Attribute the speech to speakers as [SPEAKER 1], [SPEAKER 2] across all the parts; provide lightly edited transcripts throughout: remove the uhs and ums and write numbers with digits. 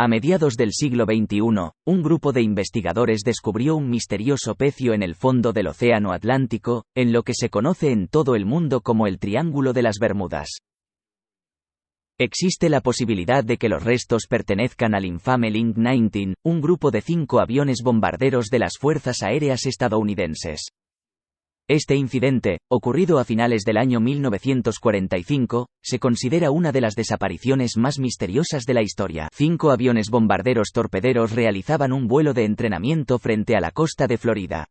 [SPEAKER 1] A mediados del siglo XXI, un grupo de investigadores descubrió un misterioso pecio en el fondo del Océano Atlántico, en lo que se conoce en todo el mundo como el Triángulo de las Bermudas. Existe la posibilidad de que los restos pertenezcan al infame Link 19, un grupo de 5 aviones bombarderos de las Fuerzas Aéreas estadounidenses. Este incidente, ocurrido a finales del año 1945, se considera una de las desapariciones más misteriosas de la historia. 5 aviones bombarderos torpederos realizaban un vuelo de entrenamiento frente a la costa de Florida.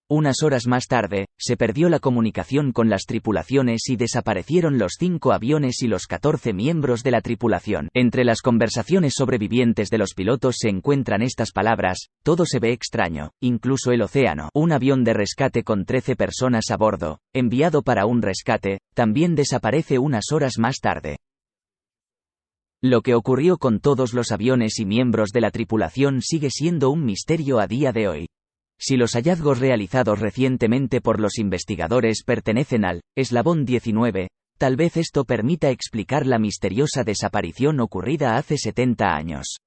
[SPEAKER 1] Unas horas más tarde, se perdió la comunicación con las tripulaciones y desaparecieron los 5 aviones y los 14 miembros de la tripulación. Entre las conversaciones sobrevivientes de los pilotos se encuentran estas palabras: todo se ve extraño, incluso el océano. Un avión de rescate con 13 personas a bordo, enviado para un rescate, también desaparece unas horas más tarde. Lo que ocurrió con todos los aviones y miembros de la tripulación sigue siendo un misterio a día de hoy. Si los hallazgos realizados recientemente por los investigadores pertenecen al eslabón 19, tal vez esto permita explicar la misteriosa desaparición ocurrida hace 70 años.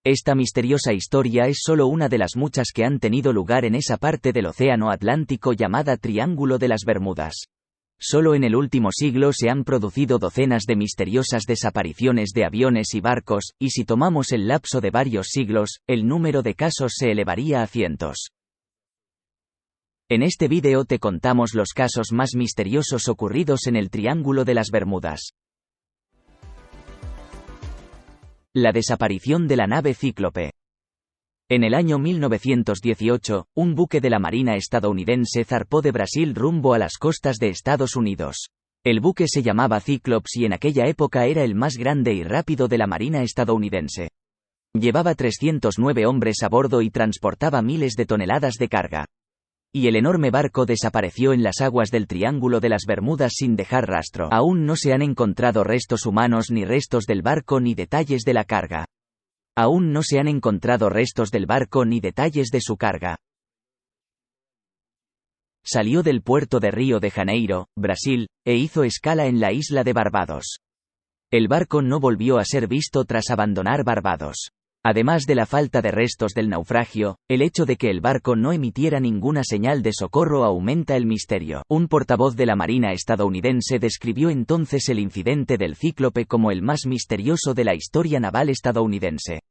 [SPEAKER 1] Esta misteriosa historia es solo una de las muchas que han tenido lugar en esa parte del Océano Atlántico llamada Triángulo de las Bermudas. Solo en el último siglo se han producido docenas de misteriosas desapariciones de aviones y barcos, y si tomamos el lapso de varios siglos, el número de casos se elevaría a cientos. En este vídeo te contamos los casos más misteriosos ocurridos en el Triángulo de las Bermudas. La desaparición de la nave Cíclope. En el año 1918, un buque de la Marina estadounidense zarpó de Brasil rumbo a las costas de Estados Unidos. El buque se llamaba Cyclops y en aquella época era el más grande y rápido de la Marina estadounidense. Llevaba 309 hombres a bordo y transportaba miles de toneladas de carga. Y el enorme barco desapareció en las aguas del Triángulo de las Bermudas sin dejar rastro. Aún no se han encontrado restos humanos ni restos del barco ni detalles de la carga. Aún no se han encontrado restos del barco ni detalles de su carga. Salió del puerto de Río de Janeiro, Brasil, e hizo escala en la isla de Barbados. El barco no volvió a ser visto tras abandonar Barbados. Además de la falta de restos del naufragio, el hecho de que el barco no emitiera ninguna señal de socorro aumenta el misterio. Un portavoz de la Marina estadounidense describió entonces el incidente del Cíclope como el más misterioso de la historia naval estadounidense.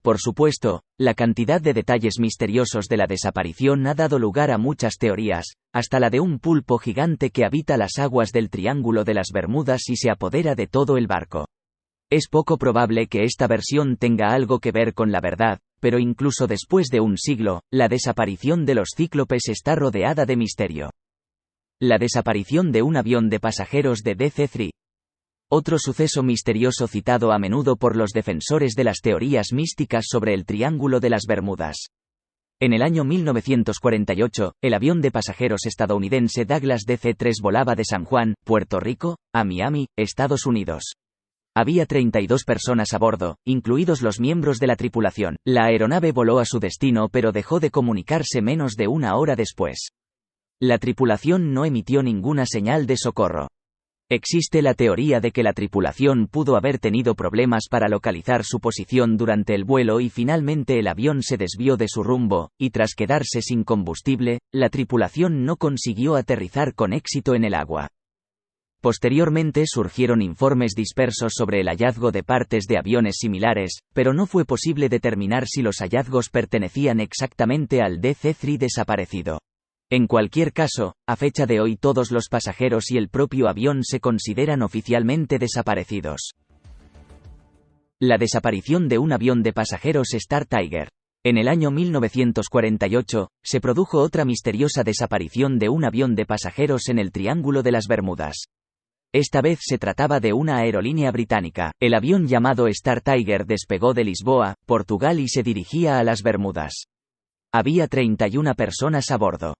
[SPEAKER 1] Por supuesto, la cantidad de detalles misteriosos de la desaparición ha dado lugar a muchas teorías, hasta la de un pulpo gigante que habita las aguas del Triángulo de las Bermudas y se apodera de todo el barco. Es poco probable que esta versión tenga algo que ver con la verdad, pero incluso después de un siglo, la desaparición de los cíclopes está rodeada de misterio. La desaparición de un avión de pasajeros de DC-3. Otro suceso misterioso citado a menudo por los defensores de las teorías místicas sobre el Triángulo de las Bermudas. En el año 1948, el avión de pasajeros estadounidense Douglas DC-3 volaba de San Juan, Puerto Rico, a Miami, Estados Unidos. Había 32 personas a bordo, incluidos los miembros de la tripulación. La aeronave voló a su destino pero dejó de comunicarse menos de una hora después. La tripulación no emitió ninguna señal de socorro. Existe la teoría de que la tripulación pudo haber tenido problemas para localizar su posición durante el vuelo y finalmente el avión se desvió de su rumbo, y tras quedarse sin combustible, la tripulación no consiguió aterrizar con éxito en el agua. Posteriormente surgieron informes dispersos sobre el hallazgo de partes de aviones similares, pero no fue posible determinar si los hallazgos pertenecían exactamente al DC-3 desaparecido. En cualquier caso, a fecha de hoy todos los pasajeros y el propio avión se consideran oficialmente desaparecidos. La desaparición de un avión de pasajeros Star Tiger. En el año 1948, se produjo otra misteriosa desaparición de un avión de pasajeros en el Triángulo de las Bermudas. Esta vez se trataba de una aerolínea británica. El avión llamado Star Tiger despegó de Lisboa, Portugal y se dirigía a las Bermudas. Había 31 personas a bordo.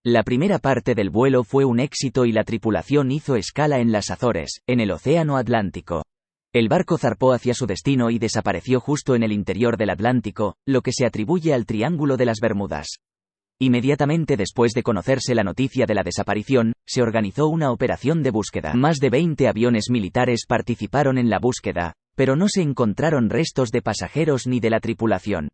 [SPEAKER 1] La primera parte del vuelo fue un éxito y la tripulación hizo escala en las Azores, en el Océano Atlántico. El barco zarpó hacia su destino y desapareció justo en el interior del Atlántico, lo que se atribuye al Triángulo de las Bermudas. Inmediatamente después de conocerse la noticia de la desaparición, se organizó una operación de búsqueda. Más de 20 aviones militares participaron en la búsqueda, pero no se encontraron restos de pasajeros ni de la tripulación.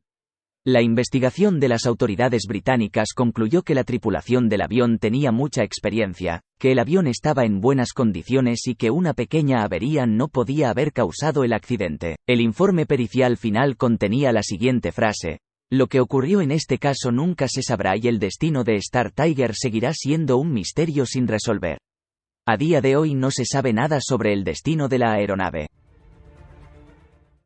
[SPEAKER 1] La investigación de las autoridades británicas concluyó que la tripulación del avión tenía mucha experiencia, que el avión estaba en buenas condiciones y que una pequeña avería no podía haber causado el accidente. El informe pericial final contenía la siguiente frase: "Lo que ocurrió en este caso nunca se sabrá y el destino de Star Tiger seguirá siendo un misterio sin resolver". A día de hoy no se sabe nada sobre el destino de la aeronave.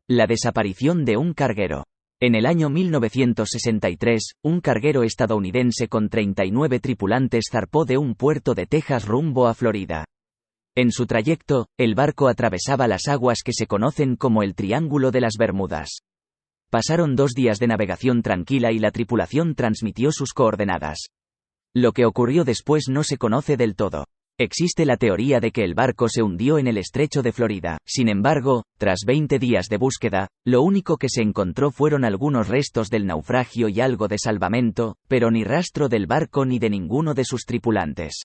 [SPEAKER 1] La desaparición de un carguero. En el año 1963, un carguero estadounidense con 39 tripulantes zarpó de un puerto de Texas rumbo a Florida. En su trayecto, el barco atravesaba las aguas que se conocen como el Triángulo de las Bermudas. Pasaron 2 días de navegación tranquila y la tripulación transmitió sus coordenadas. Lo que ocurrió después no se conoce del todo. Existe la teoría de que el barco se hundió en el estrecho de Florida. Sin embargo, tras 20 días de búsqueda, lo único que se encontró fueron algunos restos del naufragio y algo de salvamento, pero ni rastro del barco ni de ninguno de sus tripulantes.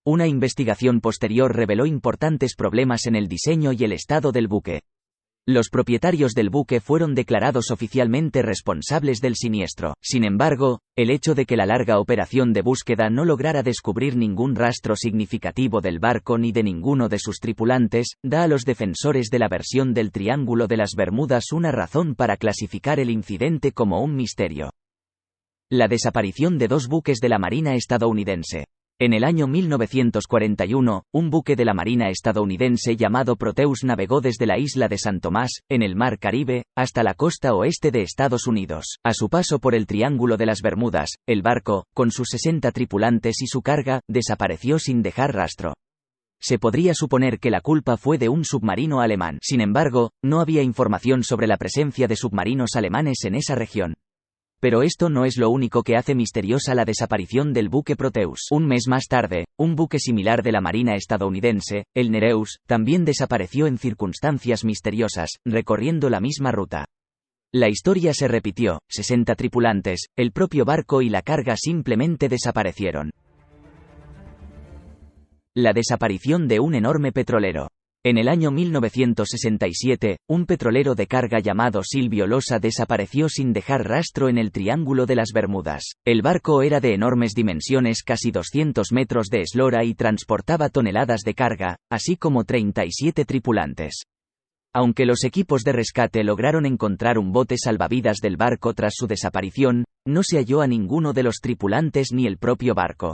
[SPEAKER 1] Una investigación posterior reveló importantes problemas en el diseño y el estado del buque. Los propietarios del buque fueron declarados oficialmente responsables del siniestro. Sin embargo, el hecho de que la larga operación de búsqueda no lograra descubrir ningún rastro significativo del barco ni de ninguno de sus tripulantes, da a los defensores de la versión del Triángulo de las Bermudas una razón para clasificar el incidente como un misterio. La desaparición de 2 buques de la Marina estadounidense. En el año 1941, un buque de la Marina estadounidense llamado Proteus navegó desde la isla de San Tomás, en el Mar Caribe, hasta la costa oeste de Estados Unidos. A su paso por el Triángulo de las Bermudas, el barco, con sus 60 tripulantes y su carga, desapareció sin dejar rastro. Se podría suponer que la culpa fue de un submarino alemán. Sin embargo, no había información sobre la presencia de submarinos alemanes en esa región. Pero esto no es lo único que hace misteriosa la desaparición del buque Proteus. Un mes más tarde, un buque similar de la Marina estadounidense, el Nereus, también desapareció en circunstancias misteriosas, recorriendo la misma ruta. La historia se repitió: 60 tripulantes, el propio barco y la carga simplemente desaparecieron. La desaparición de un enorme petrolero. En el año 1967, un petrolero de carga llamado Silvio Losa desapareció sin dejar rastro en el Triángulo de las Bermudas. El barco era de enormes dimensiones, casi 200 metros de eslora y transportaba toneladas de carga, así como 37 tripulantes. Aunque los equipos de rescate lograron encontrar un bote salvavidas del barco tras su desaparición, no se halló a ninguno de los tripulantes ni el propio barco.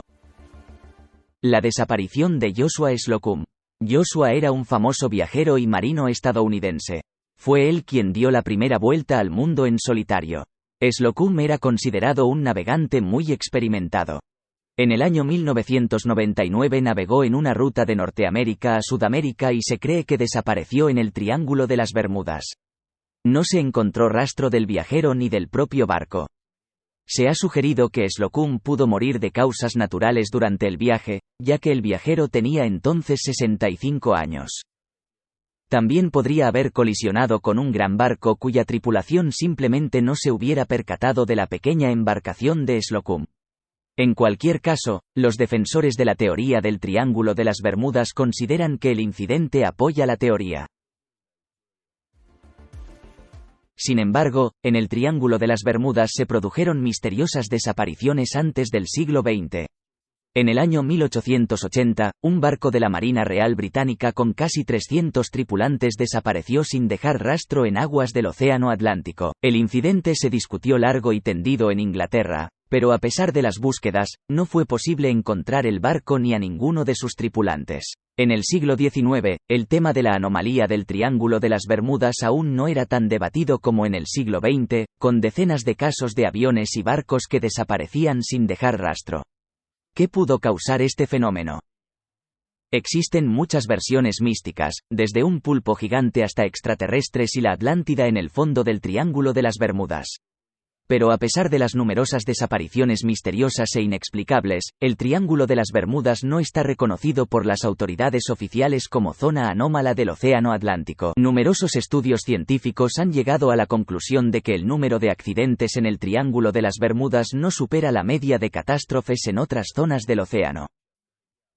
[SPEAKER 1] La desaparición de Joshua Slocum. Joshua era un famoso viajero y marino estadounidense. Fue él quien dio la primera vuelta al mundo en solitario. Slocum era considerado un navegante muy experimentado. En el año 1999 navegó en una ruta de Norteamérica a Sudamérica y se cree que desapareció en el Triángulo de las Bermudas. No se encontró rastro del viajero ni del propio barco. Se ha sugerido que Slocum pudo morir de causas naturales durante el viaje, ya que el viajero tenía entonces 65 años. También podría haber colisionado con un gran barco cuya tripulación simplemente no se hubiera percatado de la pequeña embarcación de Slocum. En cualquier caso, los defensores de la teoría del Triángulo de las Bermudas consideran que el incidente apoya la teoría. Sin embargo, en el Triángulo de las Bermudas se produjeron misteriosas desapariciones antes del siglo XX. En el año 1880, un barco de la Marina Real Británica con casi 300 tripulantes desapareció sin dejar rastro en aguas del Océano Atlántico. El incidente se discutió largo y tendido en Inglaterra, pero a pesar de las búsquedas, no fue posible encontrar el barco ni a ninguno de sus tripulantes. En el siglo XIX, el tema de la anomalía del Triángulo de las Bermudas aún no era tan debatido como en el siglo XX, con decenas de casos de aviones y barcos que desaparecían sin dejar rastro. ¿Qué pudo causar este fenómeno? Existen muchas versiones místicas, desde un pulpo gigante hasta extraterrestres y la Atlántida en el fondo del Triángulo de las Bermudas. Pero a pesar de las numerosas desapariciones misteriosas e inexplicables, el Triángulo de las Bermudas no está reconocido por las autoridades oficiales como zona anómala del Océano Atlántico. Numerosos estudios científicos han llegado a la conclusión de que el número de accidentes en el Triángulo de las Bermudas no supera la media de catástrofes en otras zonas del océano.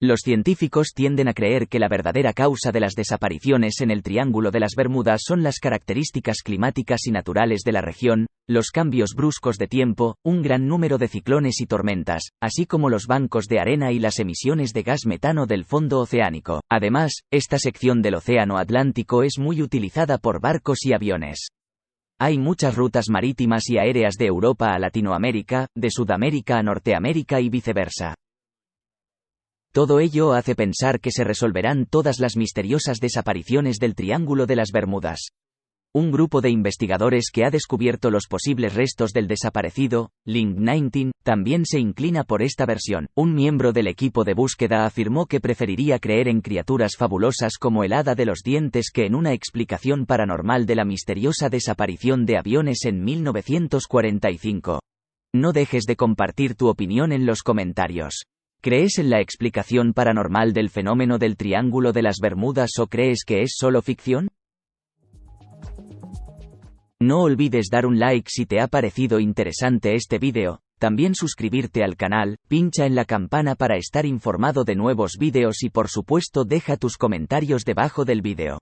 [SPEAKER 1] Los científicos tienden a creer que la verdadera causa de las desapariciones en el Triángulo de las Bermudas son las características climáticas y naturales de la región, los cambios bruscos de tiempo, un gran número de ciclones y tormentas, así como los bancos de arena y las emisiones de gas metano del fondo oceánico. Además, esta sección del Océano Atlántico es muy utilizada por barcos y aviones. Hay muchas rutas marítimas y aéreas de Europa a Latinoamérica, de Sudamérica a Norteamérica y viceversa. Todo ello hace pensar que se resolverán todas las misteriosas desapariciones del Triángulo de las Bermudas. Un grupo de investigadores que ha descubierto los posibles restos del desaparecido, Link 19, también se inclina por esta versión. Un miembro del equipo de búsqueda afirmó que preferiría creer en criaturas fabulosas como el hada de los dientes que en una explicación paranormal de la misteriosa desaparición de aviones en 1945. No dejes de compartir tu opinión en los comentarios. ¿Crees en la explicación paranormal del fenómeno del Triángulo de las Bermudas o crees que es solo ficción? No olvides dar un like si te ha parecido interesante este vídeo, también suscribirte al canal, pincha en la campana para estar informado de nuevos vídeos y por supuesto deja tus comentarios debajo del vídeo.